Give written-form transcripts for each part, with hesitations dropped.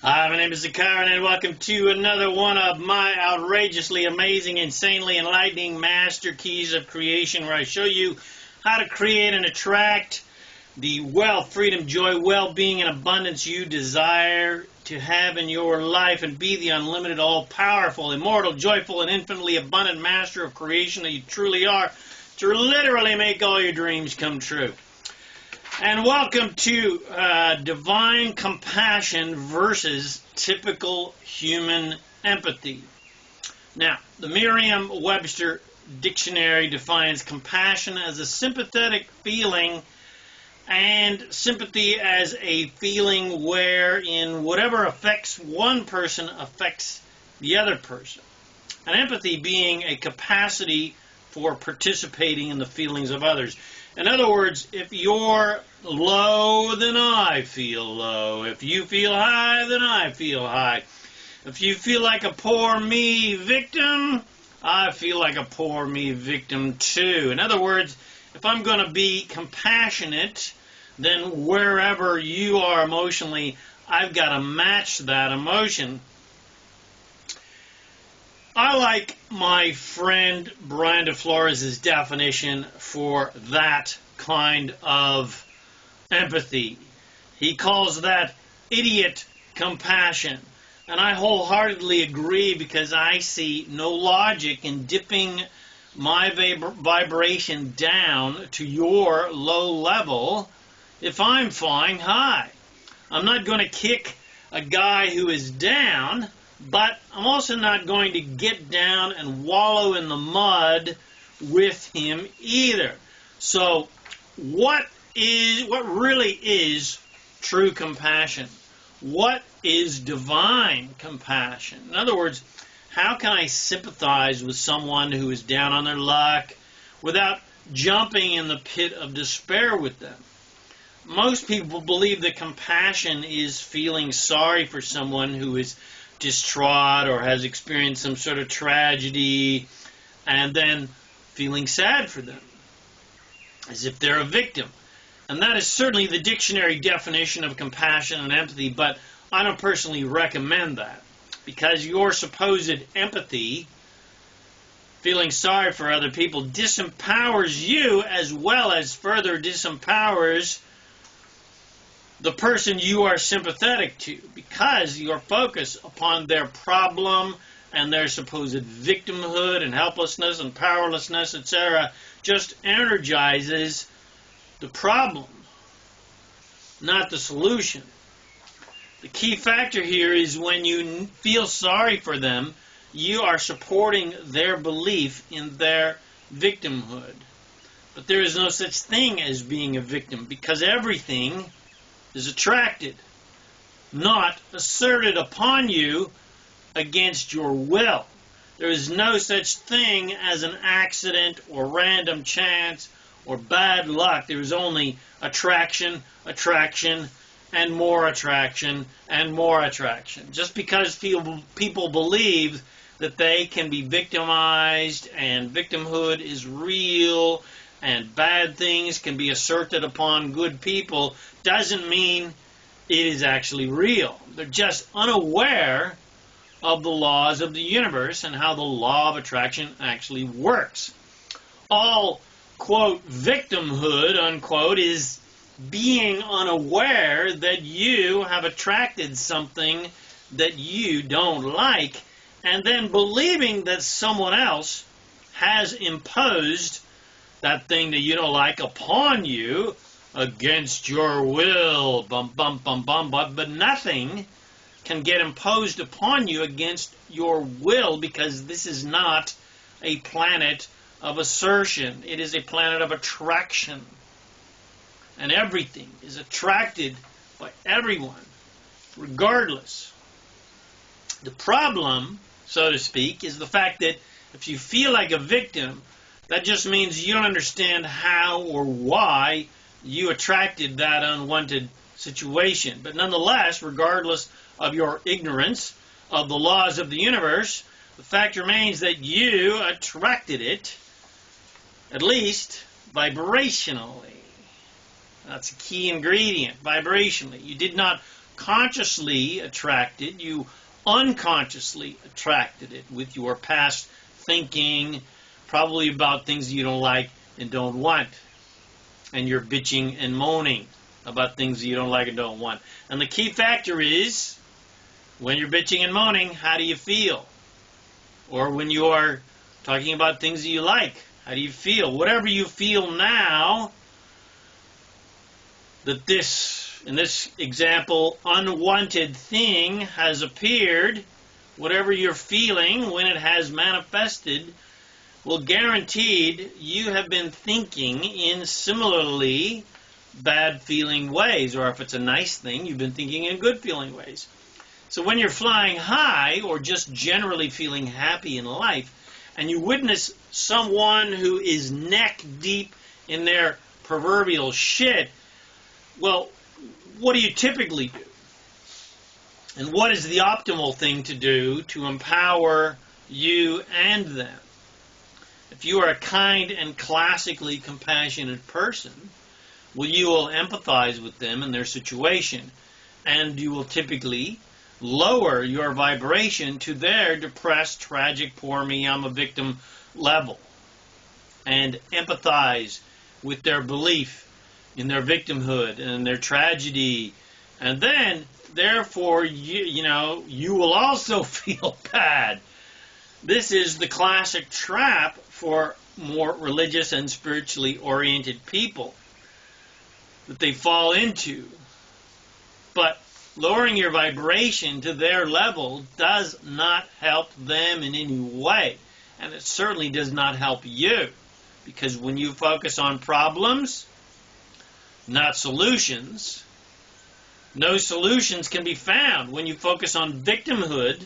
Hi, my name is ZaKaiRan, and welcome to another one of my outrageously amazing, insanely enlightening master keys of creation, where I show you how to create and attract the wealth, freedom, joy, well-being, and abundance you desire to have in your life, and be the unlimited, all-powerful, immortal, joyful, and infinitely abundant master of creation that you truly are, to literally make all your dreams come true. And welcome to divine compassion versus typical human empathy. Now, the Merriam-Webster dictionary defines compassion as a sympathetic feeling, and sympathy as a feeling wherein whatever affects one person affects the other person. And empathy being a capacity for participating in the feelings of others. In other words, if you're low, then I feel low. If you feel high, then I feel high. If you feel like a poor me victim, I feel like a poor me victim too. In other words, if I'm going to be compassionate, then wherever you are emotionally, I've got to match that emotion. I like my friend Brian DeFlores' definition for that kind of empathy. He calls that idiot compassion. And I wholeheartedly agree, because I see no logic in dipping my vibration down to your low level if I'm flying high. I'm not going to kick a guy who is down, but I'm also not going to get down and wallow in the mud with him either. So what really is true compassion? What is divine compassion? In other words, how can I sympathize with someone who is down on their luck without jumping in the pit of despair with them? Most people believe that compassion is feeling sorry for someone who is distraught or has experienced some sort of tragedy, and then feeling sad for them, as if they're a victim. And that is certainly the dictionary definition of compassion and empathy, but I don't personally recommend that, because your supposed empathy, feeling sorry for other people, disempowers you, as well as further disempowers the person you are sympathetic to, because your focus upon their problem and their supposed victimhood and helplessness and powerlessness, etc., just energizes the problem, not the solution. The key factor here is when you feel sorry for them, you are supporting their belief in their victimhood. But there is no such thing as being a victim, because everything is attracted, not asserted upon you against your will. There is no such thing as an accident or random chance or bad luck. There is only attraction, attraction, and more attraction, and more attraction. Just because people believe that they can be victimized and victimhood is real and bad things can be asserted upon good people, doesn't mean it is actually real. They're just unaware of the laws of the universe and how the law of attraction actually works. All, quote, victimhood, unquote, is being unaware that you have attracted something that you don't like, and then believing that someone else has imposed that thing that you don't like upon you against your will, but nothing can get imposed upon you against your will, because this is not a planet of assertion. It is a planet of attraction. And everything is attracted by everyone, regardless. The problem, so to speak, is the fact that if you feel like a victim, that just means you don't understand how or why you attracted that unwanted situation. But nonetheless, regardless of your ignorance of the laws of the universe, the fact remains that you attracted it, at least vibrationally. That's a key ingredient, vibrationally. You did not consciously attracted, you unconsciously attracted it with your past thinking, probably about things you don't like and don't want. And you're bitching and moaning about things you don't like and don't want. And the key factor is, when you're bitching and moaning, how do you feel? Or when you are talking about things that you like, how do you feel? Whatever you feel now, that this, in this example, unwanted thing has appeared, whatever you're feeling when it has manifested, will guaranteed you have been thinking in similarly bad feeling ways, or if it's a nice thing, you've been thinking in good feeling ways. So when you're flying high, or just generally feeling happy in life, and you witness someone who is neck deep in their proverbial shit, well, what do you typically do? And what is the optimal thing to do to empower you and them? If you are a kind and classically compassionate person, well, you will empathize with them and their situation, and you will typically lower your vibration to their depressed, tragic, poor me, I'm a victim level, and empathize with their belief in their victimhood and their tragedy, and then, therefore, you will also feel bad. This is the classic trap for more religious and spiritually oriented people that they fall into. But lowering your vibration to their level does not help them in any way. And it certainly does not help you. Because when you focus on problems, not solutions, no solutions can be found. When you focus on victimhood,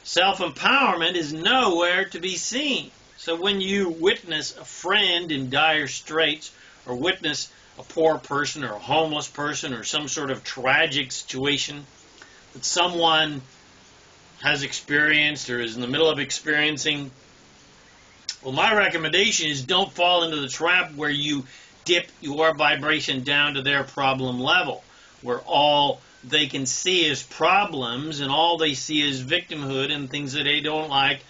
self-empowerment is nowhere to be seen. So when you witness a friend in dire straits, or witness a poor person or a homeless person or some sort of tragic situation that someone has experienced or is in the middle of experiencing, well, my recommendation is don't fall into the trap where you dip your vibration down to their problem level, where all they can see is problems and all they see is victimhood and things that they don't like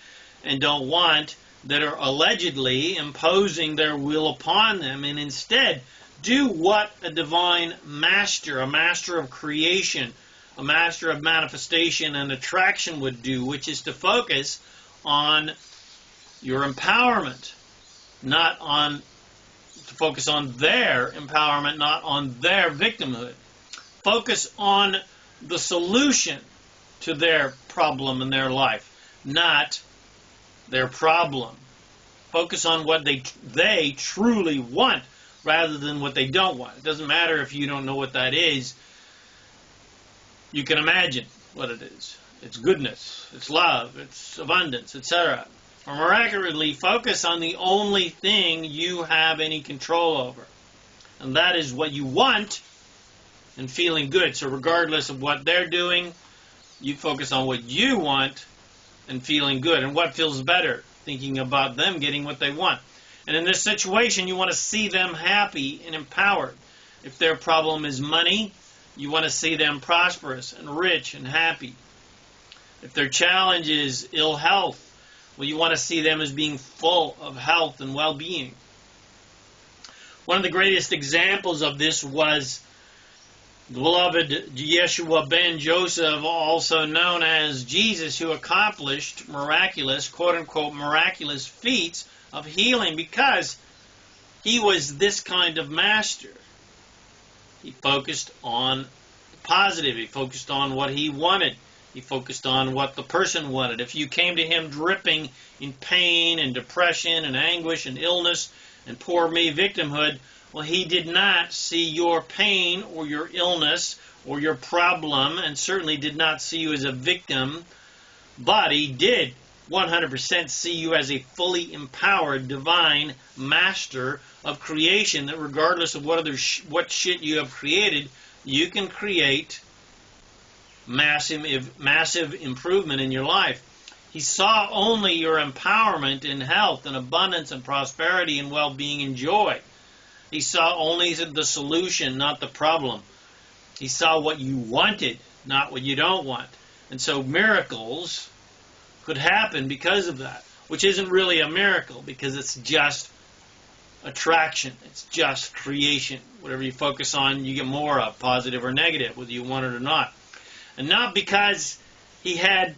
and don't want, that are allegedly imposing their will upon them. And instead, do what a divine master, a master of creation, a master of manifestation and attraction would do, which is to focus on your empowerment, to focus on their empowerment, not on their victimhood. Focus on the solution to their problem in their life, not their problem. Focus on what they truly want, rather than what they don't want. It doesn't matter if you don't know what that is. You can imagine what it is. It's goodness, it's love, it's abundance, etc. Or miraculously focus on the only thing you have any control over. And that is what you want and feeling good. So regardless of what they're doing, you focus on what you want and feeling good. And what feels better? Thinking about them getting what they want. And in this situation, you want to see them happy and empowered. If their problem is money, you want to see them prosperous and rich and happy. If their challenge is ill health, well, you want to see them as being full of health and well-being. One of the greatest examples of this was the beloved Yeshua ben Joseph, also known as Jesus, who accomplished miraculous, quote-unquote, miraculous feats of healing because he was this kind of master. He focused on the positive. He focused on what he wanted. He focused on what the person wanted. If you came to him dripping in pain and depression and anguish and illness and poor me victimhood, well, he did not see your pain or your illness or your problem, and certainly did not see you as a victim, but he did 100% see you as a fully empowered divine master of creation, that regardless of what shit you have created, you can create massive improvement in your life. He saw only your empowerment in health and abundance and prosperity and well-being and joy. He saw only the solution, not the problem. He saw what you wanted, not what you don't want. And so miracles could happen because of that, which isn't really a miracle because it's just attraction. It's just creation. Whatever you focus on, you get more of, positive or negative, whether you want it or not. And not because he had,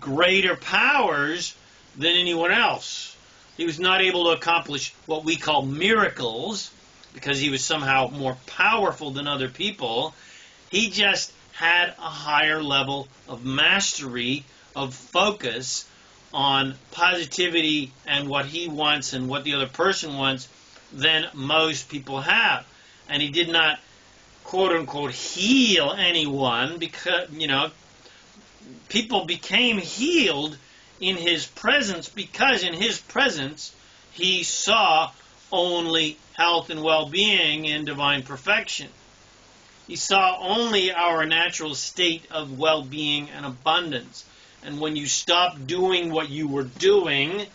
greater powers than anyone else. He was not able to accomplish what we call miracles because he was somehow more powerful than other people. He just had a higher level of mastery, of focus on positivity and what he wants and what the other person wants than most people have. And he did not, quote-unquote, heal anyone because, people became healed in his presence because in his presence he saw only health and well-being and divine perfection. He saw only our natural state of well-being and abundance. And when you stop doing what you were doing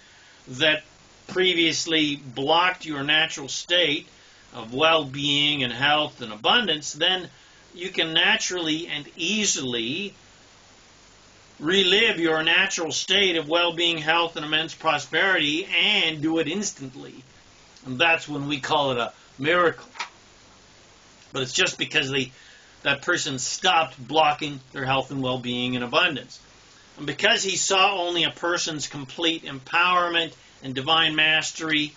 that previously blocked your natural state of well-being and health and abundance, then you can naturally and easily relive your natural state of well-being, health, and immense prosperity and do it instantly. And that's when we call it a miracle. But it's just because that person stopped blocking their health and well-being and abundance. And because he saw only a person's complete empowerment and divine mastery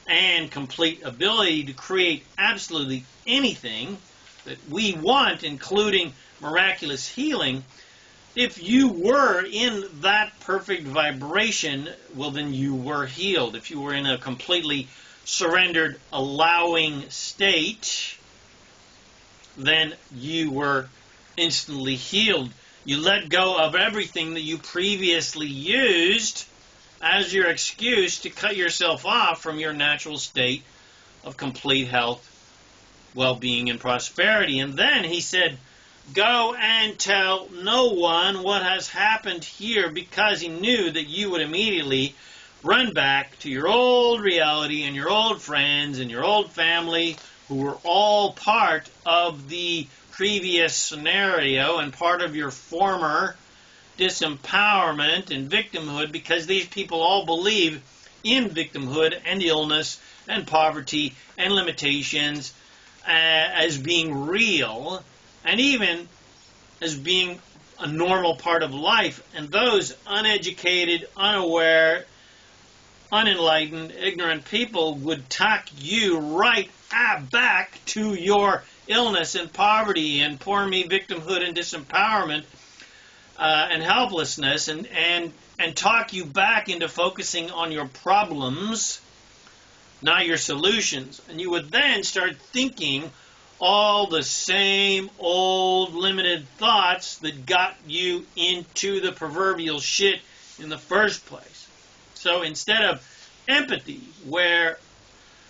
and complete ability to create absolutely anything that we want, including miraculous healing, if you were in that perfect vibration, well, then you were healed. If you were in a completely surrendered, allowing state, then you were instantly healed. You let go of everything that you previously used as your excuse to cut yourself off from your natural state of complete health, well-being, and prosperity. And then he said, go and tell no one what has happened here, because he knew that you would immediately run back to your old reality and your old friends and your old family who were all part of the previous scenario and part of your former disempowerment and victimhood, because these people all believe in victimhood and illness and poverty and limitations as being real and even as being a normal part of life. And those uneducated, unaware, unenlightened, ignorant people would tuck you right back to your illness and poverty and poor me victimhood and disempowerment and helplessness and talk you back into focusing on your problems, not your solutions. And you would then start thinking all the same old limited thoughts that got you into the proverbial shit in the first place. So instead of empathy, where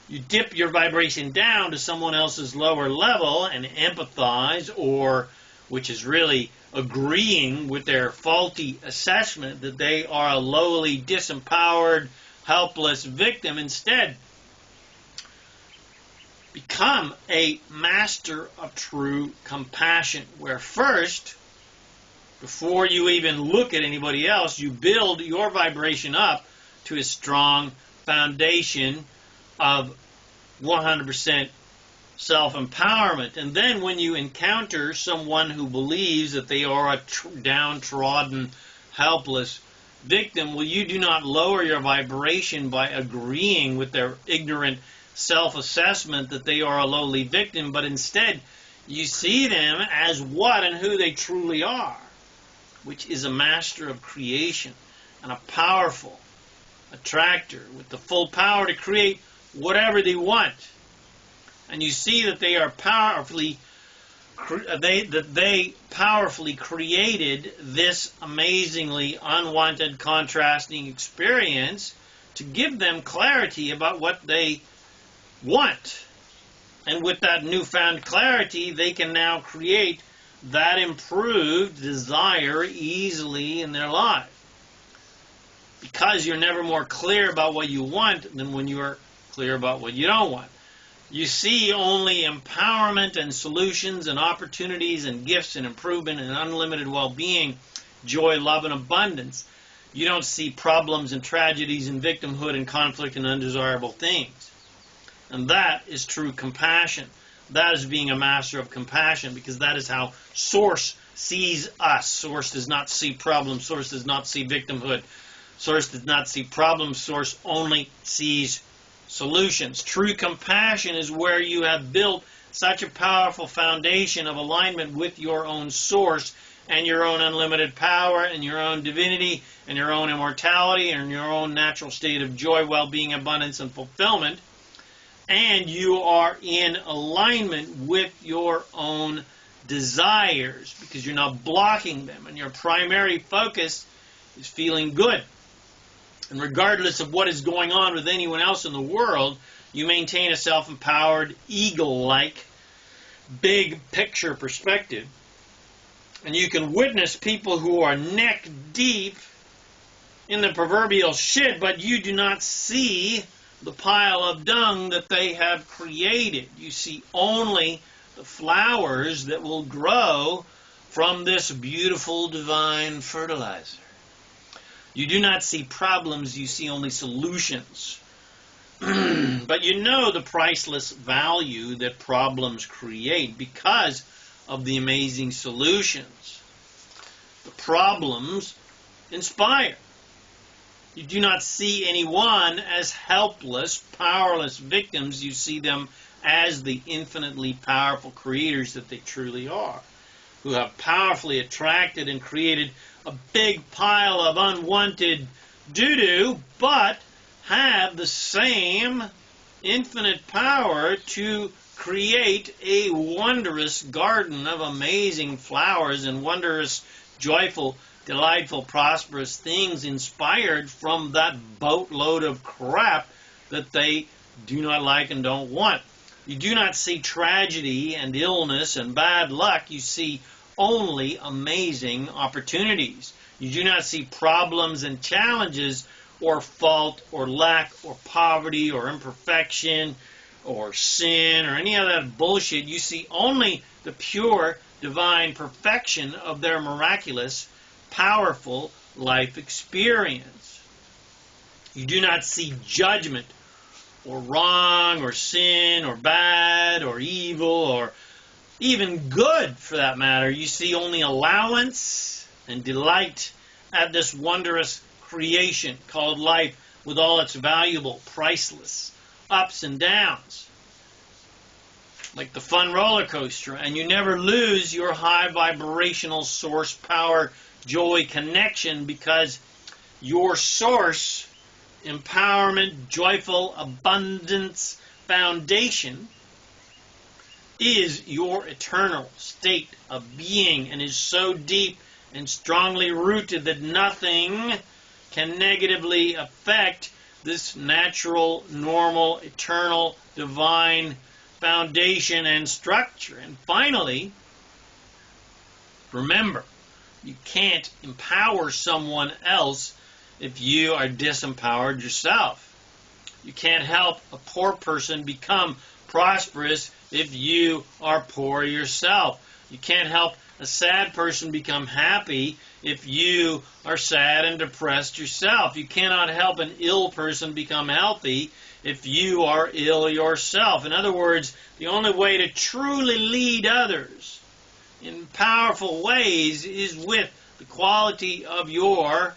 you dip your vibration down to someone else's lower level and empathize, or which is really agreeing with their faulty assessment that they are a lowly, disempowered, helpless victim, instead become a master of true compassion, where first, before you even look at anybody else, you build your vibration up to a strong foundation of 100% self-empowerment. And then when you encounter someone who believes that they are a downtrodden, helpless victim, well, you do not lower your vibration by agreeing with their ignorant self-assessment that they are a lowly victim, but instead you see them as what and who they truly are, which is a master of creation and a powerful attractor with the full power to create whatever they want. And you see that they are powerfully created this amazingly unwanted contrasting experience to give them clarity about what they want. And with that newfound clarity, they can now create that improved desire easily in their life. Because you're never more clear about what you want than when you are clear about what you don't want. You see only empowerment and solutions and opportunities and gifts and improvement and unlimited well-being, joy, love, and abundance. You don't see problems and tragedies and victimhood and conflict and undesirable things. And that is true compassion. That is being a master of compassion, because that is how Source sees us. Source does not see problems. Source does not see victimhood. Source does not see problems. Source only sees solutions. True compassion is where you have built such a powerful foundation of alignment with your own Source and your own unlimited power and your own divinity and your own immortality and your own natural state of joy, well-being, abundance, and fulfillment. And you are in alignment with your own desires, because you're not blocking them, and your primary focus is feeling good. And regardless of what is going on with anyone else in the world, you maintain a self-empowered, eagle-like, big picture perspective. And you can witness people who are neck deep in the proverbial shit, but you do not see the pile of dung that they have created. You see only the flowers that will grow from this beautiful divine fertilizer. You do not see problems, you see only solutions. But you know the priceless value that problems create because of the amazing solutions. The problems inspire. You do not see anyone as helpless, powerless victims. You see them as the infinitely powerful creators that they truly are, who have powerfully attracted and created a big pile of unwanted doo-doo, but have the same infinite power to create a wondrous garden of amazing flowers and wondrous, joyful, delightful, prosperous things inspired from that boatload of crap that they do not like and don't want. You do not see tragedy and illness and bad luck. You see only amazing opportunities. You do not see problems and challenges or fault or lack or poverty or imperfection or sin or any of that bullshit. You see only the pure divine perfection of their miraculous, powerful life experience. You do not see judgment or wrong or sin or bad or evil or even good, for that matter. You see only allowance and delight at this wondrous creation called life, with all its valuable, priceless ups and downs, like the fun roller coaster. And you never lose your high vibrational source power, joy connection, because your source empowerment, joyful abundance foundation is your eternal state of being, and is so deep and strongly rooted that nothing can negatively affect this natural, normal, eternal, divine foundation and structure. And finally, remember, you can't empower someone else if you are disempowered yourself. You can't help a poor person become prosperous if you are poor yourself. You can't help a sad person become happy if you are sad and depressed yourself. You cannot help an ill person become healthy if you are ill yourself. In other words, the only way to truly lead others in powerful ways is with the quality of your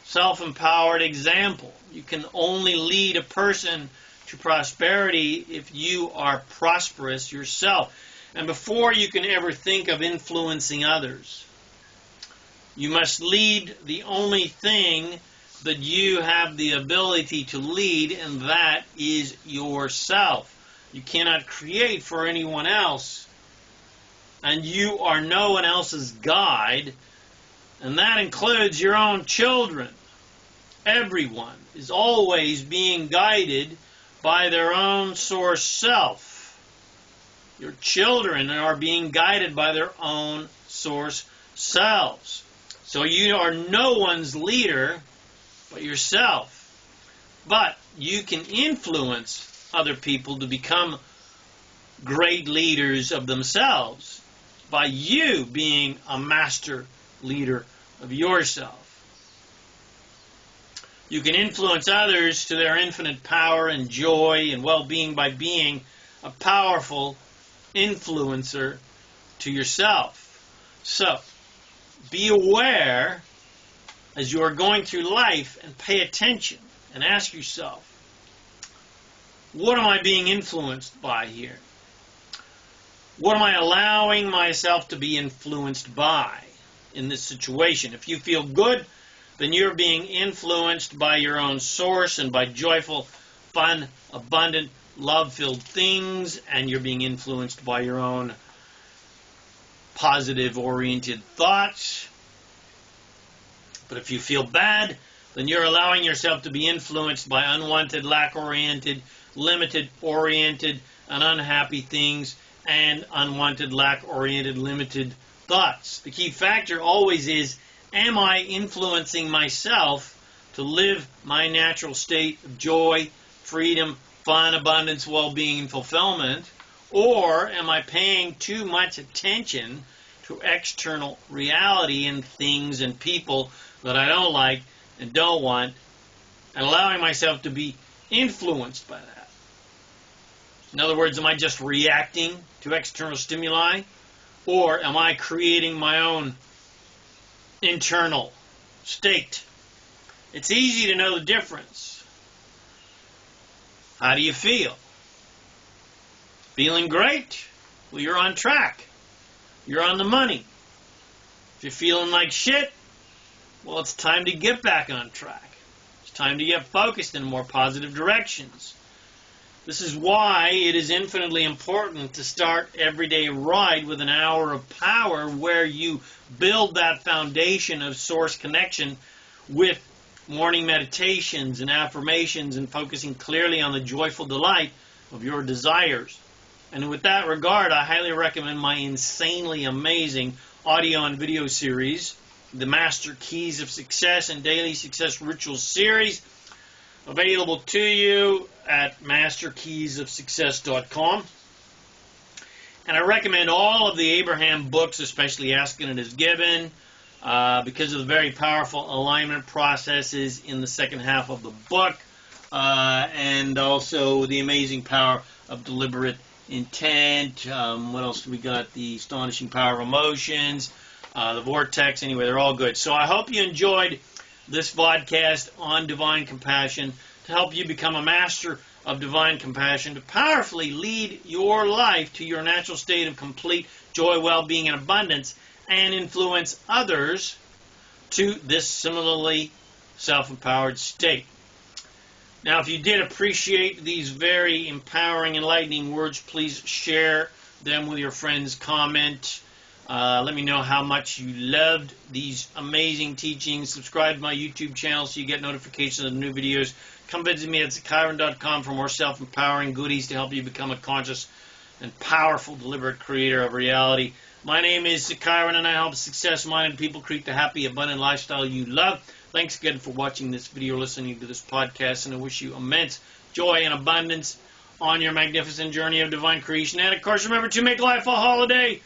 self-empowered example. You can only lead a person to prosperity if you are prosperous yourself. And before you can ever think of influencing others, you must lead the only thing that you have the ability to lead, and that is yourself. You cannot create for anyone else, and you are no one else's guide, and that includes your own children. Everyone is always being guided by their own source self. Your children are being guided by their own source selves. So you are no one's leader but yourself. But you can influence other people to become great leaders of themselves by you being a master leader of yourself. You can influence others to their infinite power and joy and well-being by being a powerful influencer to yourself. So, be aware as you are going through life and pay attention and ask yourself, what am I being influenced by here? What am I allowing myself to be influenced by in this situation? If you feel good, then you're being influenced by your own source and by joyful, fun, abundant, love-filled things, and you're being influenced by your own positive-oriented thoughts. But if you feel bad, then you're allowing yourself to be influenced by unwanted, lack-oriented, limited-oriented, and unhappy things, and unwanted, lack-oriented, limited thoughts. The key factor always is, am I influencing myself to live my natural state of joy, freedom, fun, abundance, well-being, and fulfillment? Or am I paying too much attention to external reality and things and people that I don't like and don't want, and allowing myself to be influenced by that? In other words, am I just reacting to external stimuli, or am I creating my own internal state? It's easy to know the difference. How do you feel? Feeling great? Well, you're on track. You're on the money. If you're feeling like shit, well, it's time to get back on track. It's time to get focused in more positive directions. This is why it is infinitely important to start every day right with an hour of power, where you build that foundation of source connection with morning meditations and affirmations and focusing clearly on the joyful delight of your desires. And with that regard, I highly recommend my insanely amazing audio and video series, the Master Keys of Success and Daily Success Rituals series, available to you at masterkeysofsuccess.com. And I recommend all of the Abraham books, especially Asking It Is Given, because of the very powerful alignment processes in the second half of the book, and also the amazing power of deliberate intent. What else do we got? The astonishing power of emotions, the vortex. Anyway, they're all good. So I hope you enjoyed this podcast on divine compassion, to help you become a master of divine compassion, to powerfully lead your life to your natural state of complete joy, well-being, and abundance, and influence others to this similarly self-empowered state. Now, if you did appreciate these very empowering, enlightening words, please share them with your friends. Comment. Let me know how much you loved these amazing teachings. Subscribe to my YouTube channel so you get notifications of new videos. Come visit me at ZaKaiRan.com for more self-empowering goodies to help you become a conscious and powerful, deliberate creator of reality. My name is ZaKaiRan, and I help success-minded people create the happy, abundant lifestyle you love. Thanks again for watching this video, listening to this podcast, and I wish you immense joy and abundance on your magnificent journey of divine creation. And, of course, remember to make life a holiday.